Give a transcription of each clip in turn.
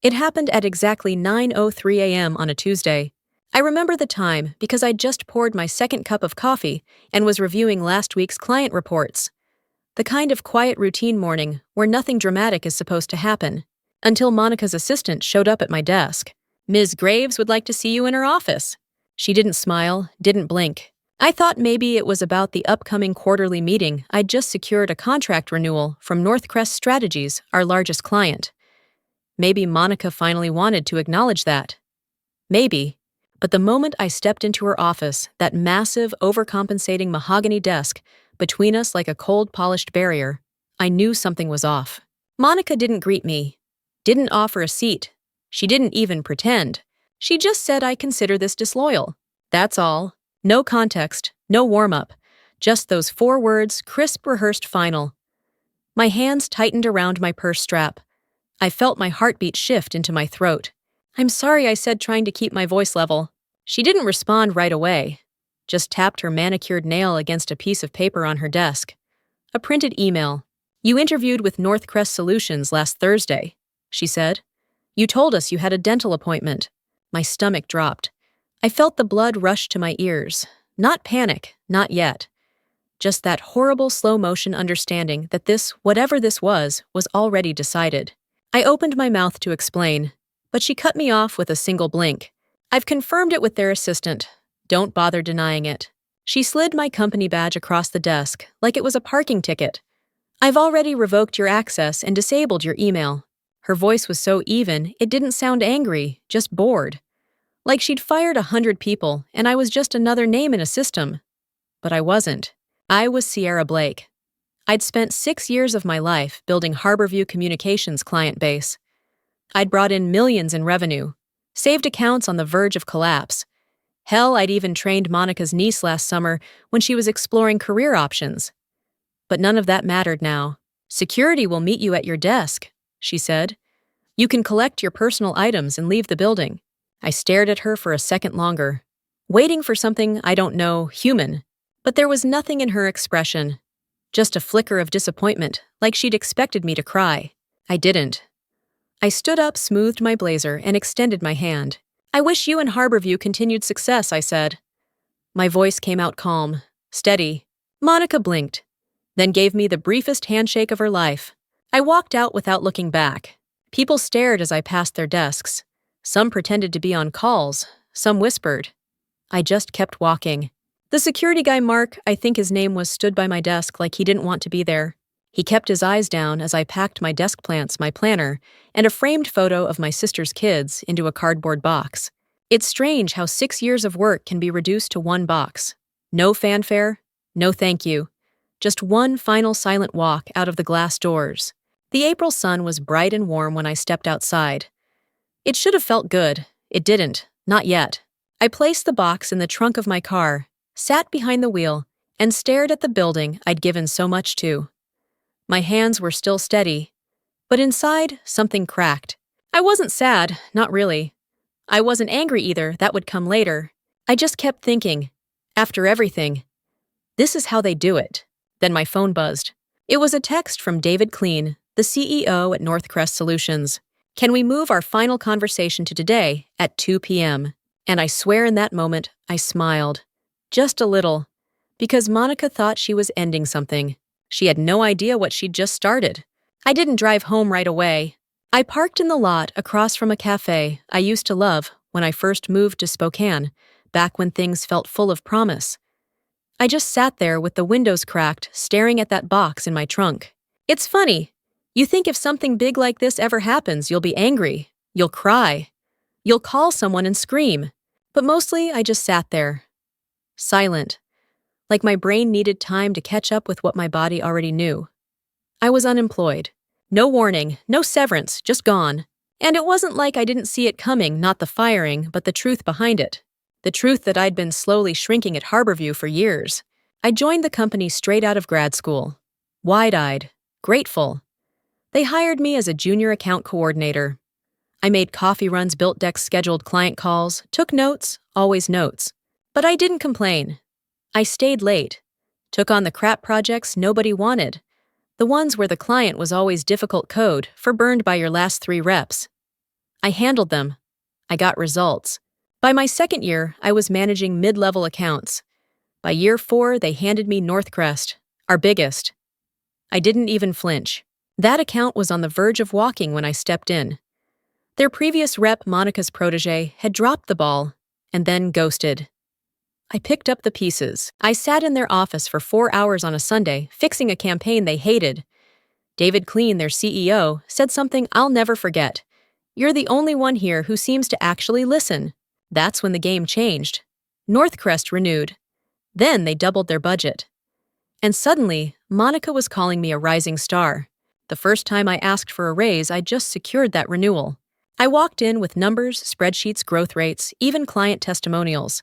It happened at exactly 9:03 a.m. on a Tuesday. I remember the time because I'd just poured my second cup of coffee and was reviewing last week's client reports. The kind of quiet routine morning where nothing dramatic is supposed to happen, until Monica's assistant showed up at my desk. "Ms. Graves would like to see you in her office." She didn't smile, didn't blink. I thought maybe it was about the upcoming quarterly meeting. I'd just secured a contract renewal from Northcrest Strategies, our largest client. Maybe Monica finally wanted to acknowledge that. Maybe. But the moment I stepped into her office, that massive, overcompensating mahogany desk between us like a cold, polished barrier, I knew something was off. Monica didn't greet me, didn't offer a seat. She didn't even pretend. She just said I consider this disloyal. That's all. No context, no warm-up. Just those 4 words, crisp, rehearsed final. My hands tightened around my purse strap. I felt my heartbeat shift into my throat. "I'm sorry," I said, trying to keep my voice level. She didn't respond right away, just tapped her manicured nail against a piece of paper on her desk. A printed email. "You interviewed with Northcrest Solutions last Thursday," she said. "You told us you had a dental appointment." My stomach dropped. I felt the blood rush to my ears. Not panic, not yet. Just that horrible slow-motion understanding that this, whatever this was already decided. I opened my mouth to explain, but she cut me off with a single blink. "I've confirmed it with their assistant. Don't bother denying it." She slid my company badge across the desk like it was a parking ticket. "I've already revoked your access and disabled your email." Her voice was so even, it didn't sound angry, just bored. Like she'd fired 100 people and I was just another name in a system. But I wasn't. I was Sierra Blake. I'd spent 6 years of my life building Harborview Communications' client base. I'd brought in millions in revenue, saved accounts on the verge of collapse. Hell, I'd even trained Monica's niece last summer when she was exploring career options. But none of that mattered now. "Security will meet you at your desk," she said. "You can collect your personal items and leave the building." I stared at her for a second longer, waiting for something, I don't know, human. But there was nothing in her expression. Just a flicker of disappointment, like she'd expected me to cry. I didn't. I stood up, smoothed my blazer, and extended my hand. "I wish you and Harborview continued success," I said. My voice came out calm, steady. Monica blinked, then gave me the briefest handshake of her life. I walked out without looking back. People stared as I passed their desks. Some pretended to be on calls, some whispered. I just kept walking. The security guy, Mark, I think his name was, stood by my desk like he didn't want to be there. He kept his eyes down as I packed my desk plants, my planner, and a framed photo of my sister's kids into a cardboard box. It's strange how 6 years of work can be reduced to one box. No fanfare, no thank you. Just one final silent walk out of the glass doors. The April sun was bright and warm when I stepped outside. It should have felt good. It didn't. Not yet. I placed the box in the trunk of my car, sat behind the wheel, and stared at the building I'd given so much to. My hands were still steady, but inside, something cracked. I wasn't sad, not really. I wasn't angry either, that would come later. I just kept thinking, after everything, this is how they do it. Then my phone buzzed. It was a text from David Kleen, the CEO at Northcrest Solutions. "Can we move our final conversation to today at 2 p.m.? And I swear in that moment, I smiled. Just a little. Because Monica thought she was ending something. She had no idea what she'd just started. I didn't drive home right away. I parked in the lot across from a cafe I used to love when I first moved to Spokane, back when things felt full of promise. I just sat there with the windows cracked, staring at that box in my trunk. It's funny. You think if something big like this ever happens, you'll be angry. You'll cry. You'll call someone and scream. But mostly, I just sat there. Silent. Like my brain needed time to catch up with what my body already knew. I was unemployed. No warning, no severance, just gone. And it wasn't like I didn't see it coming, not the firing, but the truth behind it. The truth that I'd been slowly shrinking at Harborview for years. I joined the company straight out of grad school. Wide-eyed. Grateful. They hired me as a junior account coordinator. I made coffee runs, built decks, scheduled client calls, took notes, always notes. But I didn't complain. I stayed late. Took on the crap projects nobody wanted. The ones where the client was always difficult code for burned by your last 3 reps. I handled them. I got results. By my second year, I was managing mid-level accounts. By year 4, they handed me Northcrest, our biggest. I didn't even flinch. That account was on the verge of walking when I stepped in. Their previous rep, Monica's protege, had dropped the ball and then ghosted. I picked up the pieces. I sat in their office for 4 hours on a Sunday, fixing a campaign they hated. David Clean, their CEO, said something I'll never forget. "You're the only one here who seems to actually listen." That's when the game changed. Northcrest renewed. Then they doubled their budget. And suddenly, Monica was calling me a rising star. The first time I asked for a raise, I just secured that renewal. I walked in with numbers, spreadsheets, growth rates, even client testimonials.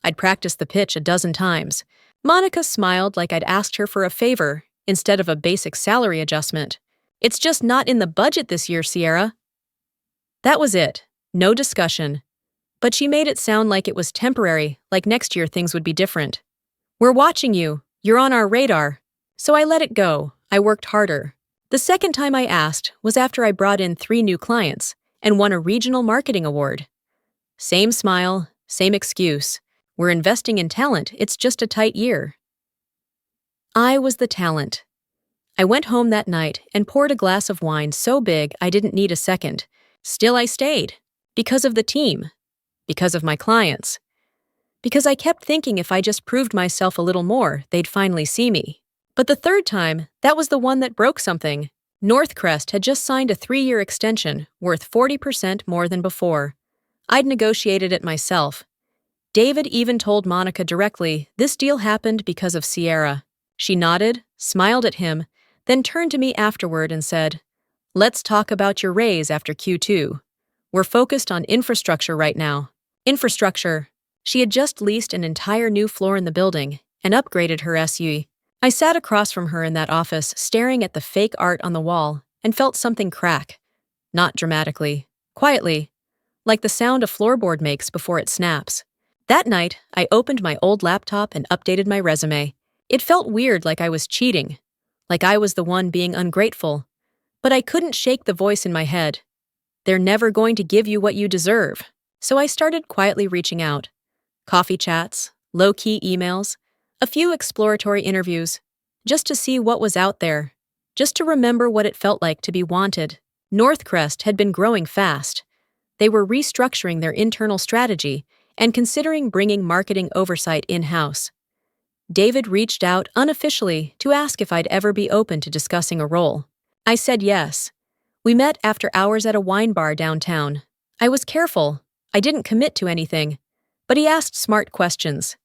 I'd practiced the pitch a dozen times. Monica smiled like I'd asked her for a favor instead of a basic salary adjustment. "It's just not in the budget this year, Sierra." That was it. No discussion. But she made it sound like it was temporary, like next year things would be different. "We're watching you. You're on our radar." So I let it go. I worked harder. The second time I asked was after I brought in 3 new clients and won a regional marketing award. Same smile, same excuse. "We're investing in talent, it's just a tight year." I was the talent. I went home that night and poured a glass of wine so big I didn't need a second. Still I stayed. Because of the team. Because of my clients. Because I kept thinking if I just proved myself a little more, they'd finally see me. But the third time, that was the one that broke something. Northcrest had just signed a 3-year extension worth 40% more than before. I'd negotiated it myself. David even told Monica directly this deal happened because of Sierra. She nodded, smiled at him, then turned to me afterward and said, "Let's talk about your raise after Q2. We're focused on infrastructure right now." Infrastructure. She had just leased an entire new floor in the building and upgraded her SUV. I sat across from her in that office, staring at the fake art on the wall, and felt something crack. Not dramatically, quietly, like the sound a floorboard makes before it snaps. That night, I opened my old laptop and updated my resume. It felt weird, like I was cheating, like I was the one being ungrateful. But I couldn't shake the voice in my head. They're never going to give you what you deserve. So I started quietly reaching out. Coffee chats, low-key emails, a few exploratory interviews, just to see what was out there, just to remember what it felt like to be wanted. Northcrest had been growing fast. They were restructuring their internal strategy and considering bringing marketing oversight in-house. David reached out unofficially to ask if I'd ever be open to discussing a role. I said yes. We met after hours at a wine bar downtown. I was careful. I didn't commit to anything. But he asked smart questions.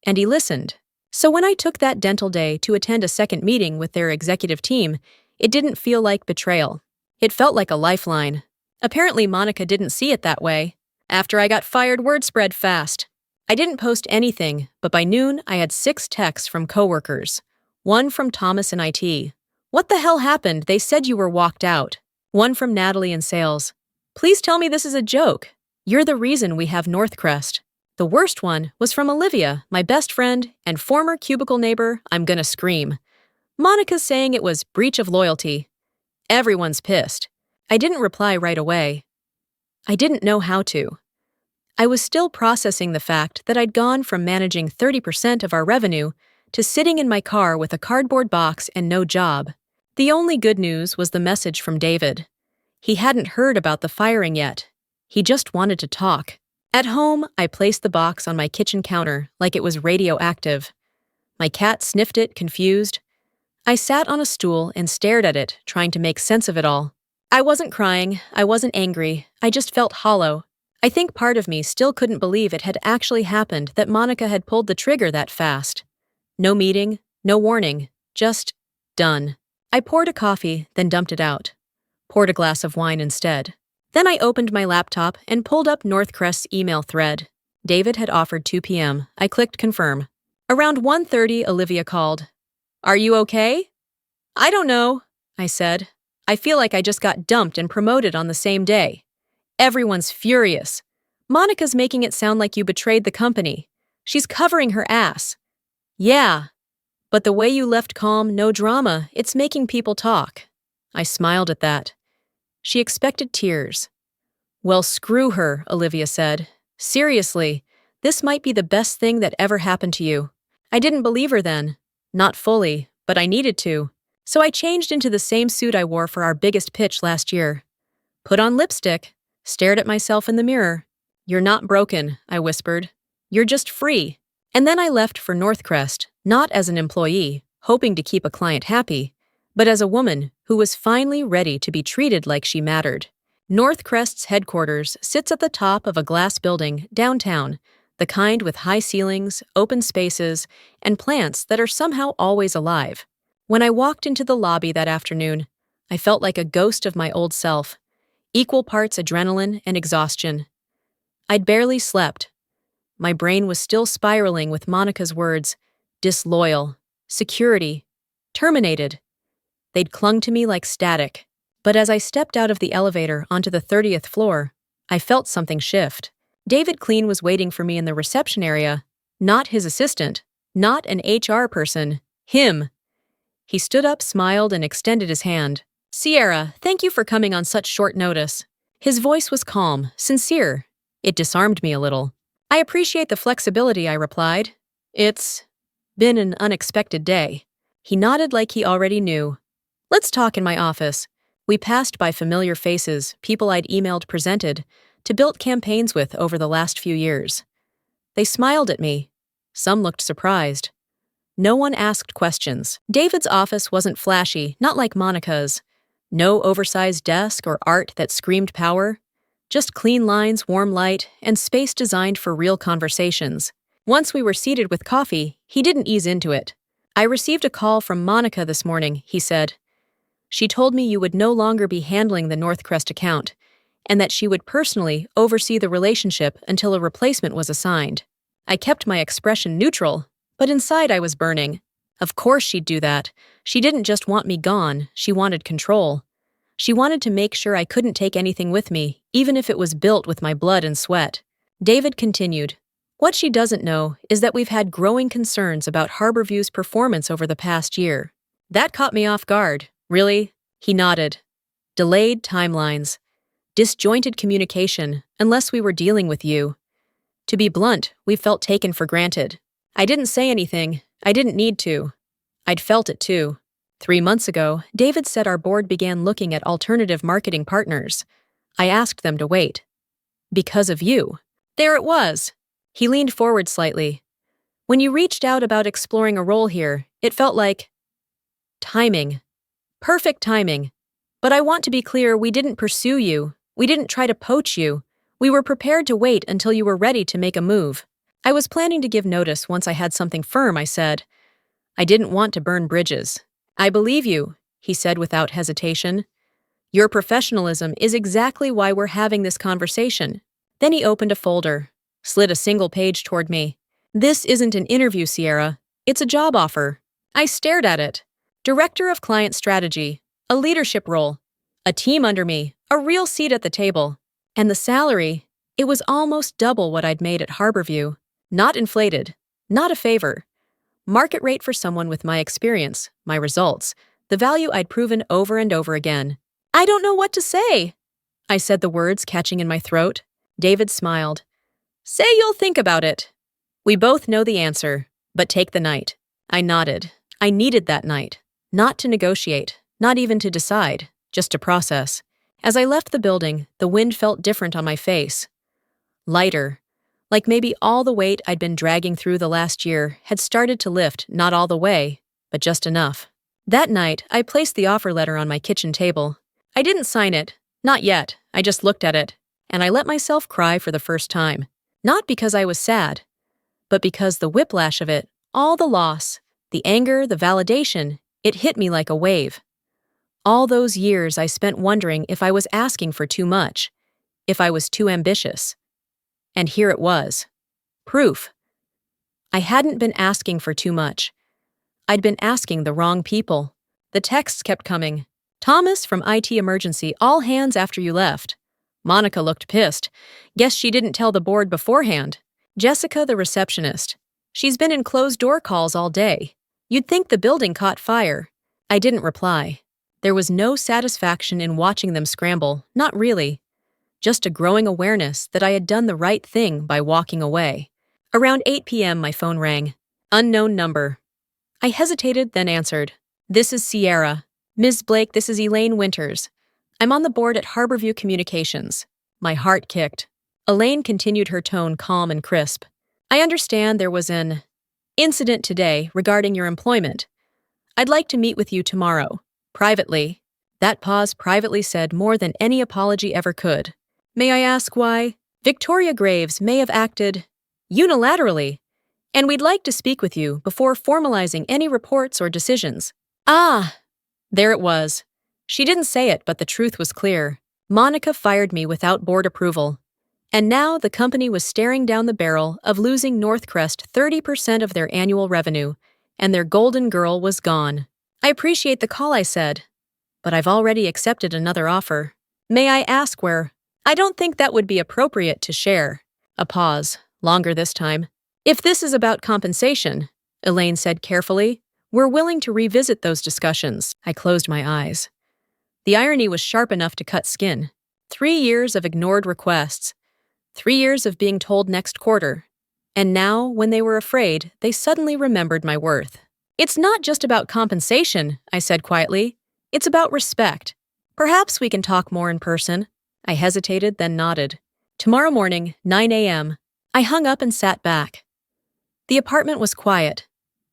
And he listened. So when I took that dental day to attend a second meeting with their executive team, it didn't feel like betrayal. It felt like a lifeline. Apparently Monica didn't see it that way. After I got fired, word spread fast. I didn't post anything, but by noon I had 6 texts from coworkers. One from Thomas in IT. "What the hell happened? They said you were walked out." One from Natalie in sales. "Please tell me this is a joke. You're the reason we have Northcrest." The worst one was from Olivia, my best friend and former cubicle neighbor. I'm gonna scream. Monica's saying it was breach of loyalty. Everyone's pissed. I didn't reply right away. I didn't know how to. I was still processing the fact that I'd gone from managing 30% of our revenue to sitting in my car with a cardboard box and no job. The only good news was the message from David. He hadn't heard about the firing yet. He just wanted to talk. At home, I placed the box on my kitchen counter like it was radioactive. My cat sniffed it, confused. I sat on a stool and stared at it, trying to make sense of it all. I wasn't crying, I wasn't angry, I just felt hollow. I think part of me still couldn't believe it had actually happened, that Monica had pulled the trigger that fast. No meeting, no warning, just done. I poured a coffee, then dumped it out. Poured a glass of wine instead. Then I opened my laptop and pulled up Northcrest's email thread. David had offered 2 p.m. I clicked confirm. Around 1:30, Olivia called. "Are you okay?" "I don't know," I said. "I feel like I just got dumped and promoted on the same day." Everyone's furious. "Monica's making it sound like you betrayed the company. She's covering her ass." "Yeah, but the way you left calm, no drama, it's making people talk." I smiled at that. She expected tears. Well, screw her, Olivia said. Seriously, this might be the best thing that ever happened to you. I didn't believe her then. Not fully, but I needed to. So I changed into the same suit I wore for our biggest pitch last year. Put on lipstick, stared at myself in the mirror. You're not broken, I whispered. You're just free. And then I left for Northcrest, not as an employee, hoping to keep a client happy, but as a woman who was finally ready to be treated like she mattered. Northcrest's headquarters sits at the top of a glass building downtown, the kind with high ceilings, open spaces, and plants that are somehow always alive. When I walked into the lobby that afternoon, I felt like a ghost of my old self, equal parts adrenaline and exhaustion. I'd barely slept. My brain was still spiraling with Monica's words, disloyal, security, terminated. They'd clung to me like static. But as I stepped out of the elevator onto the 30th floor, I felt something shift. David Clean was waiting for me in the reception area, not his assistant, not an HR person, him. He stood up, smiled, and extended his hand. Sierra, thank you for coming on such short notice. His voice was calm, sincere. It disarmed me a little. I appreciate the flexibility, I replied. It's been an unexpected day. He nodded like he already knew. Let's talk in my office. We passed by familiar faces, people I'd emailed presented, to build campaigns with over the last few years. They smiled at me. Some looked surprised. No one asked questions. David's office wasn't flashy, not like Monica's. No oversized desk or art that screamed power. Just clean lines, warm light, and space designed for real conversations. Once we were seated with coffee, he didn't ease into it. I received a call from Monica this morning, he said. She told me you would no longer be handling the Northcrest account, and that she would personally oversee the relationship until a replacement was assigned. I kept my expression neutral, but inside I was burning. Of course she'd do that. She didn't just want me gone, she wanted control. She wanted to make sure I couldn't take anything with me, even if it was built with my blood and sweat. David continued. What she doesn't know is that we've had growing concerns about Harborview's performance over the past year. That caught me off guard. Really? He nodded. Delayed timelines. Disjointed communication, unless we were dealing with you. To be blunt, we felt taken for granted. I didn't say anything. I didn't need to. I'd felt it too. 3 months ago, David said our board began looking at alternative marketing partners. I asked them to wait. Because of you. There it was. He leaned forward slightly. When you reached out about exploring a role here, it felt like timing. Perfect timing. But I want to be clear, we didn't pursue you. We didn't try to poach you. We were prepared to wait until you were ready to make a move. I was planning to give notice once I had something firm, I said. I didn't want to burn bridges. I believe you, he said without hesitation. Your professionalism is exactly why we're having this conversation. Then he opened a folder, slid a single page toward me. This isn't an interview, Sierra. It's a job offer. I stared at it. Director of Client Strategy, a leadership role, a team under me, a real seat at the table. And the salary, it was almost double what I'd made at Harborview. Not inflated, not a favor. Market rate for someone with my experience, my results, the value I'd proven over and over again. I don't know what to say, I said, the words catching in my throat. David smiled. Say you'll think about it. We both know the answer, but take the night. I nodded. I needed that night. Not to negotiate, not even to decide, just to process. As I left the building, the wind felt different on my face. Lighter, like maybe all the weight I'd been dragging through the last year had started to lift, not all the way, but just enough. That night, I placed the offer letter on my kitchen table. I didn't sign it, not yet, I just looked at it, and I let myself cry for the first time. Not because I was sad, but because the whiplash of it, all the loss, the anger, the validation, it hit me like a wave. All those years I spent wondering if I was asking for too much, if I was too ambitious. And here it was. Proof. I hadn't been asking for too much. I'd been asking the wrong people. The texts kept coming. Thomas from IT Emergency, all hands after you left. Monica looked pissed. Guess she didn't tell the board beforehand. Jessica, the receptionist. She's been in closed-door calls all day. You'd think the building caught fire. I didn't reply. There was no satisfaction in watching them scramble, not really. just a growing awareness that I had done the right thing by walking away. Around 8 p.m., my phone rang. Unknown number. I hesitated, then answered. This is Sierra. Ms. Blake, this is Elaine Winters. I'm on the board at Harborview Communications. My heart kicked. Elaine continued, her tone calm and crisp. I understand there was an incident today regarding your employment. I'd like to meet with you tomorrow, privately. That pause privately said more than any apology ever could. May I ask why? Victoria Graves may have acted unilaterally, and we'd like to speak with you before formalizing any reports or decisions. Ah! There it was. She didn't say it, but the truth was clear. Monica fired me without board approval. And now the company was staring down the barrel of losing Northcrest 30% of their annual revenue, and their golden girl was gone. I appreciate the call, I said, but I've already accepted another offer. May I ask where? I don't think that would be appropriate to share. A pause, longer this time. If this is about compensation, Elaine said carefully, we're willing to revisit those discussions. I closed my eyes. The irony was sharp enough to cut skin. 3 years of ignored requests. 3 years of being told next quarter. And now, when they were afraid, they suddenly remembered my worth. It's not just about compensation, I said quietly. It's about respect. Perhaps we can talk more in person. I hesitated, then nodded. Tomorrow morning, 9 a.m. I hung up and sat back. The apartment was quiet.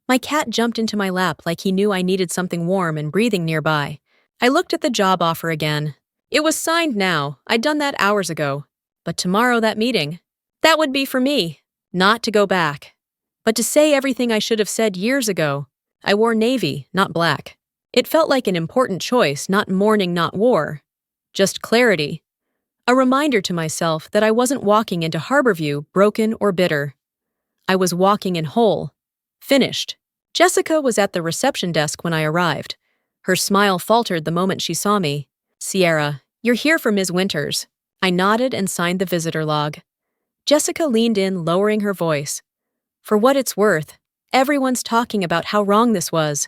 My cat jumped into my lap like he knew I needed something warm and breathing nearby. I looked at the job offer again. It was signed now. I'd done that hours ago. But tomorrow, that meeting, that would be for me. Not to go back, but to say everything I should have said years ago. I wore navy, not black. It felt like an important choice, not mourning, not war. Just clarity. A reminder to myself that I wasn't walking into Harborview broken or bitter. I was walking in whole. Finished. Jessica was at the reception desk when I arrived. Her smile faltered the moment she saw me. Sierra, you're here for Ms. Winters. I nodded and signed the visitor log. Jessica leaned in, lowering her voice. For what it's worth, everyone's talking about how wrong this was.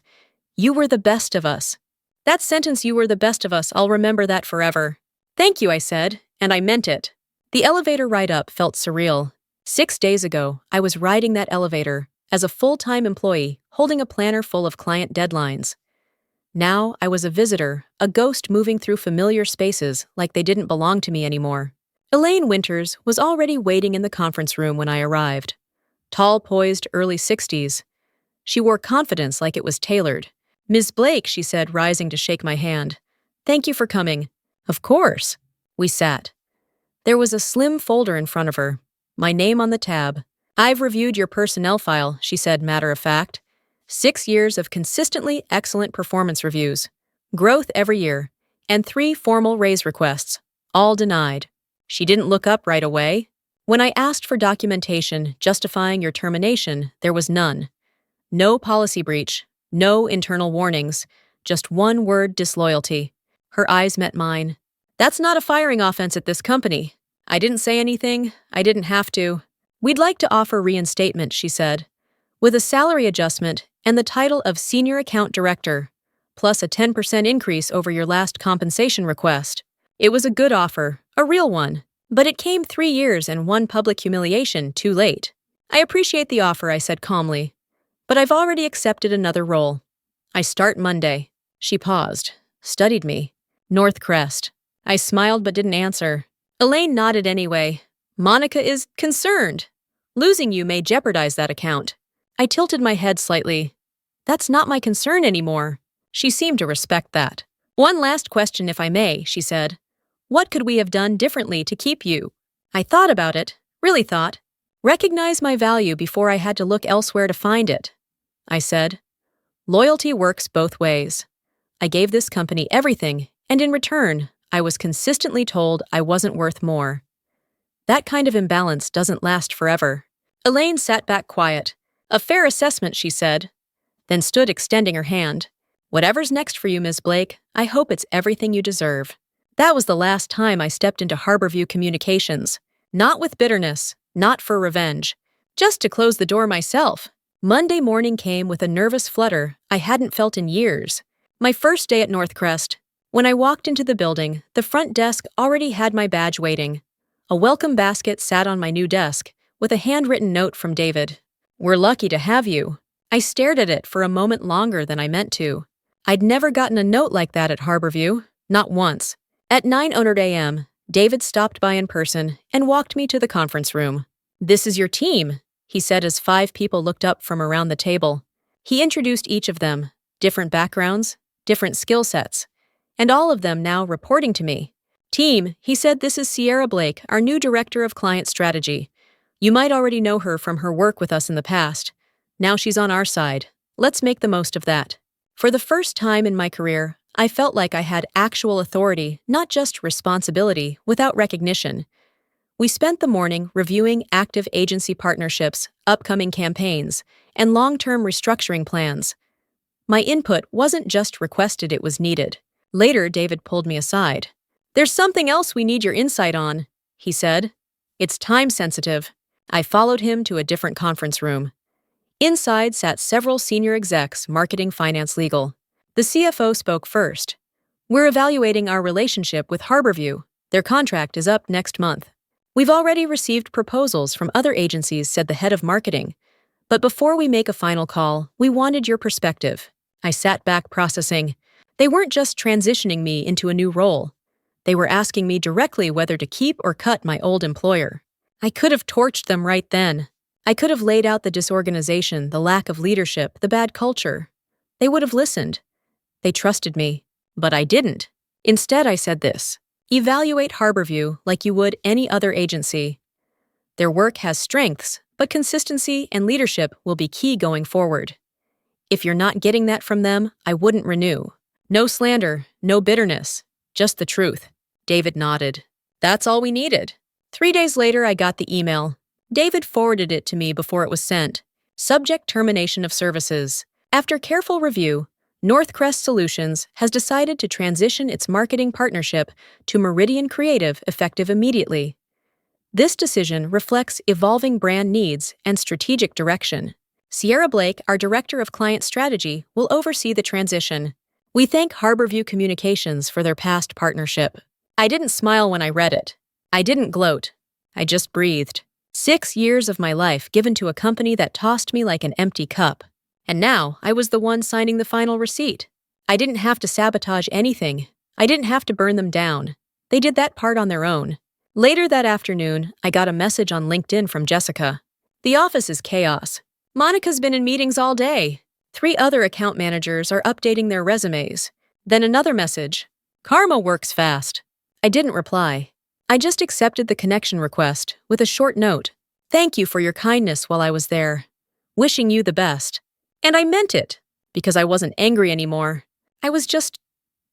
You were the best of us. That sentence, you were the best of us, I'll remember that forever. Thank you, I said, and I meant it. The elevator ride up felt surreal. 6 days ago, I was riding that elevator as a full-time employee, holding a planner full of client deadlines. Now I was a visitor, a ghost moving through familiar spaces like they didn't belong to me anymore. Elaine Winters was already waiting in the conference room when I arrived. Tall, poised, early 60s. She wore confidence like it was tailored. Ms. Blake, she said, rising to shake my hand. Thank you for coming. Of course. We sat. There was a slim folder in front of her. My name on the tab. I've reviewed your personnel file, she said, matter of fact. 6 years of consistently excellent performance reviews. Growth every year. And 3 formal raise requests. All denied. She didn't look up right away. When I asked for documentation justifying your termination, there was none. No policy breach. No internal warnings. Just one word: disloyalty. Her eyes met mine. That's not a firing offense at this company. I didn't say anything. I didn't have to. We'd like to offer reinstatement, she said, with a salary adjustment and the title of Senior Account Director, plus a 10% increase over your last compensation request. It was a good offer, a real one, but it came 3 years and 1 public humiliation too late. I appreciate the offer, I said calmly, but I've already accepted another role. I start Monday. She paused, studied me. Northcrest. I smiled but didn't answer. Elaine nodded anyway. Monica is concerned. Losing you may jeopardize that account. I tilted my head slightly. That's not my concern anymore. She seemed to respect that. One last question, if I may, she said. What could we have done differently to keep you? I thought about it, really thought. Recognize my value before I had to look elsewhere to find it. I said, loyalty works both ways. I gave this company everything, and in return, I was consistently told I wasn't worth more. That kind of imbalance doesn't last forever. Elaine sat back quiet. A fair assessment, she said, then stood extending her hand. Whatever's next for you, Ms. Blake, I hope it's everything you deserve. That was the last time I stepped into Harborview Communications. Not with bitterness, not for revenge. Just to close the door myself. Monday morning came with a nervous flutter I hadn't felt in years. My first day at Northcrest. When I walked into the building, the front desk already had my badge waiting. A welcome basket sat on my new desk, with a handwritten note from David. "We're lucky to have you." I stared at it for a moment longer than I meant to. I'd never gotten a note like that at Harborview, not once. At 9:00 a.m., David stopped by in person and walked me to the conference room. "This is your team," he said as 5 people looked up from around the table. He introduced each of them, different backgrounds, different skill sets, and all of them now reporting to me. "Team," he said, "this is Sierra Blake, our new Director of Client Strategy. You might already know her from her work with us in the past. Now she's on our side. Let's make the most of that." For the first time in my career, I felt like I had actual authority, not just responsibility, without recognition. We spent the morning reviewing active agency partnerships, upcoming campaigns, and long-term restructuring plans. My input wasn't just requested, it was needed. Later, David pulled me aside. "There's something else we need your insight on," he said. "It's time-sensitive." I followed him to a different conference room. Inside sat several senior execs, marketing, finance, legal. The CFO spoke first. "We're evaluating our relationship with Harborview. Their contract is up next month. We've already received proposals from other agencies," said the head of marketing. "But before we make a final call, we wanted your perspective." I sat back processing. They weren't just transitioning me into a new role. They were asking me directly whether to keep or cut my old employer. I could have torched them right then. I could have laid out the disorganization, the lack of leadership, the bad culture. They would have listened. They trusted me. But I didn't. Instead, I said this: evaluate Harborview like you would any other agency. Their work has strengths, but consistency and leadership will be key going forward. If you're not getting that from them, I wouldn't renew. No slander, no bitterness, just the truth. David nodded. That's all we needed. 3 days later, I got the email. David forwarded it to me before it was sent. Subject: termination of services. After careful review, Northcrest Solutions has decided to transition its marketing partnership to Meridian Creative effective immediately. This decision reflects evolving brand needs and strategic direction. Sierra Blake, our Director of Client Strategy, will oversee the transition. We thank Harborview Communications for their past partnership. I didn't smile when I read it. I didn't gloat. I just breathed. 6 years of my life given to a company that tossed me like an empty cup. And now I was the one signing the final receipt. I didn't have to sabotage anything. I didn't have to burn them down. They did that part on their own. Later that afternoon, I got a message on LinkedIn from Jessica. "The office is chaos. Monica's been in meetings all day. 3 other account managers are updating their resumes." Then another message. "Karma works fast." I didn't reply. I just accepted the connection request with a short note. "Thank you for your kindness while I was there. Wishing you the best." And I meant it, because I wasn't angry anymore. I was just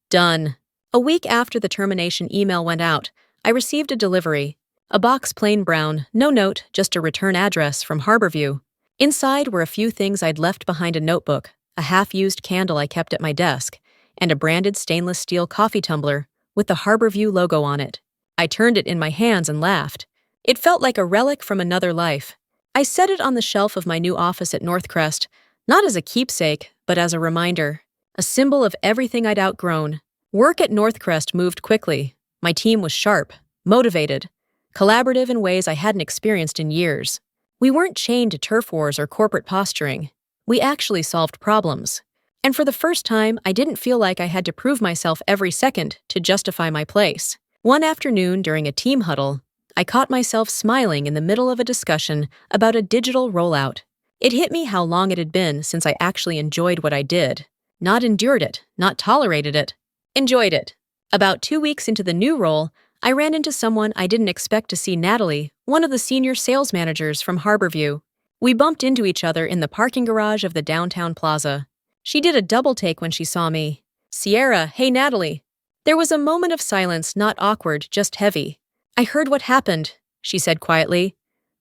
done. A week after the termination email went out, I received a delivery. A box plain brown, no note, just a return address from Harborview. Inside were a few things I'd left behind: a notebook, a half-used candle I kept at my desk, and a branded stainless steel coffee tumbler with the Harborview logo on it. I turned it in my hands and laughed. It felt like a relic from another life. I set it on the shelf of my new office at Northcrest, not as a keepsake, but as a reminder, a symbol of everything I'd outgrown. Work at Northcrest moved quickly. My team was sharp, motivated, collaborative in ways I hadn't experienced in years. We weren't chained to turf wars or corporate posturing. We actually solved problems. And for the first time, I didn't feel like I had to prove myself every second to justify my place. One afternoon during a team huddle, I caught myself smiling in the middle of a discussion about a digital rollout. It hit me how long it had been since I actually enjoyed what I did. Not endured it, not tolerated it. Enjoyed it. About 2 weeks into the new role, I ran into someone I didn't expect to see: Natalie, one of the senior sales managers from Harborview. We bumped into each other in the parking garage of the downtown plaza. She did a double take when she saw me. "Sierra, hey Natalie." There was a moment of silence, not awkward, just heavy. "I heard what happened," she said quietly.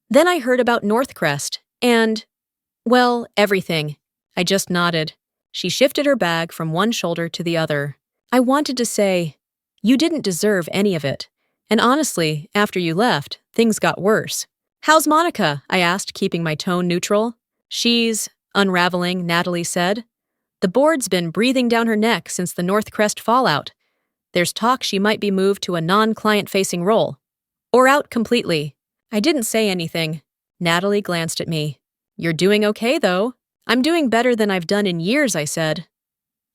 "Then I heard about Northcrest, and, well, everything." I just nodded. She shifted her bag from one shoulder to the other. I wanted to say, "You didn't deserve any of it. And honestly, after you left, things got worse." "How's Monica?" I asked, keeping my tone neutral. "She's unraveling," Natalie said. "The board's been breathing down her neck since the Northcrest fallout. There's talk she might be moved to a non-client-facing role. Or out completely. I didn't say anything. Natalie glanced at me. You're doing okay, though. I'm doing better than I've done in years, I said.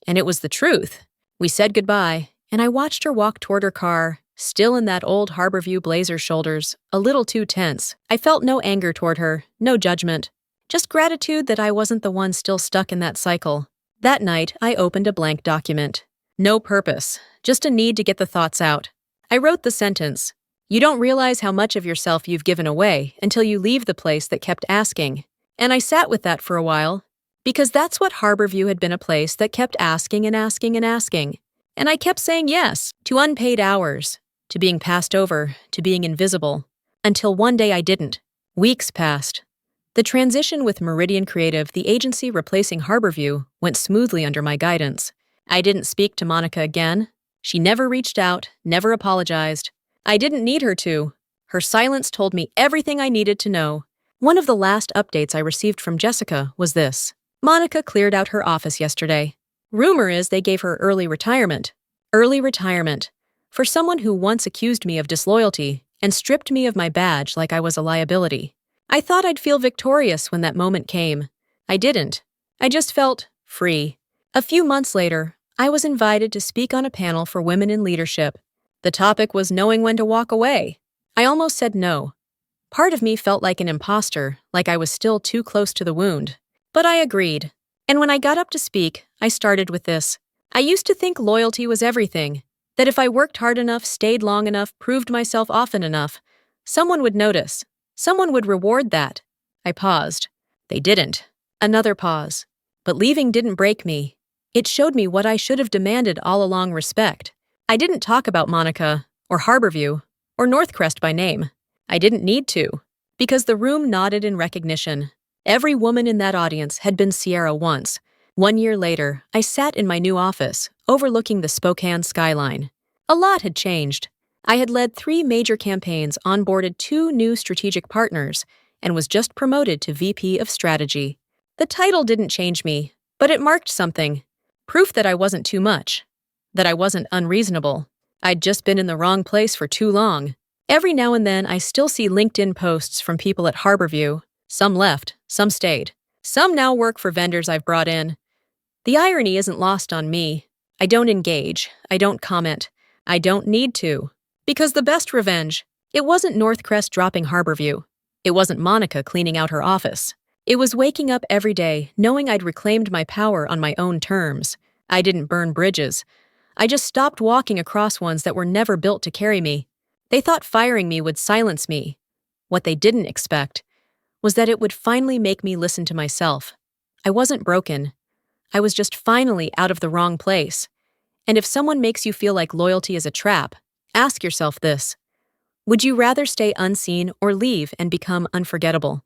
And it was the truth. We said goodbye, and I watched her walk toward her car, still in that old Harborview blazer's shoulders, a little too tense. I felt no anger toward her, no judgment. Just gratitude that I wasn't the one still stuck in that cycle. That night, I opened a blank document. No purpose, just a need to get the thoughts out. I wrote the sentence, "You don't realize how much of yourself you've given away until you leave the place that kept asking." And I sat with that for a while, because that's what Harborview had been, a place that kept asking and asking and asking. And I kept saying yes to unpaid hours, to being passed over, to being invisible, until one day I didn't. Weeks passed. The transition with Meridian Creative, the agency replacing Harborview, went smoothly under my guidance. I didn't speak to Monica again. She never reached out, never apologized. I didn't need her to. Her silence told me everything I needed to know. One of the last updates I received from Jessica was this. Monica cleared out her office yesterday. Rumor is they gave her early retirement. Early retirement. For someone who once accused me of disloyalty and stripped me of my badge like I was a liability. I thought I'd feel victorious when that moment came. I didn't. I just felt free. A few months later, I was invited to speak on a panel for women in leadership. The topic was knowing when to walk away. I almost said no. Part of me felt like an imposter, like I was still too close to the wound. But I agreed. And when I got up to speak, I started with this. I used to think loyalty was everything, that if I worked hard enough, stayed long enough, proved myself often enough, someone would notice. Someone would reward that. I paused. They didn't. Another pause. But leaving didn't break me. It showed me what I should have demanded all along: respect. I didn't talk about Monica, or Harborview, or Northcrest by name. I didn't need to, because the room nodded in recognition. Every woman in that audience had been Sierra once. 1 year later, I sat in my new office, overlooking the Spokane skyline. A lot had changed. I had led 3 major campaigns, onboarded 2 new strategic partners, and was just promoted to VP of Strategy. The title didn't change me, but it marked something. Proof that I wasn't too much. That I wasn't unreasonable. I'd just been in the wrong place for too long. Every now and then, I still see LinkedIn posts from people at Harborview. Some left, some stayed. Some now work for vendors I've brought in. The irony isn't lost on me. I don't engage. I don't comment. I don't need to. Because the best revenge, it wasn't Northcrest dropping Harborview. It wasn't Monica cleaning out her office. It was waking up every day knowing I'd reclaimed my power on my own terms. I didn't burn bridges. I just stopped walking across ones that were never built to carry me. They thought firing me would silence me. What they didn't expect was that it would finally make me listen to myself. I wasn't broken. I was just finally out of the wrong place. And if someone makes you feel like loyalty is a trap, ask yourself this. Would you rather stay unseen or leave and become unforgettable?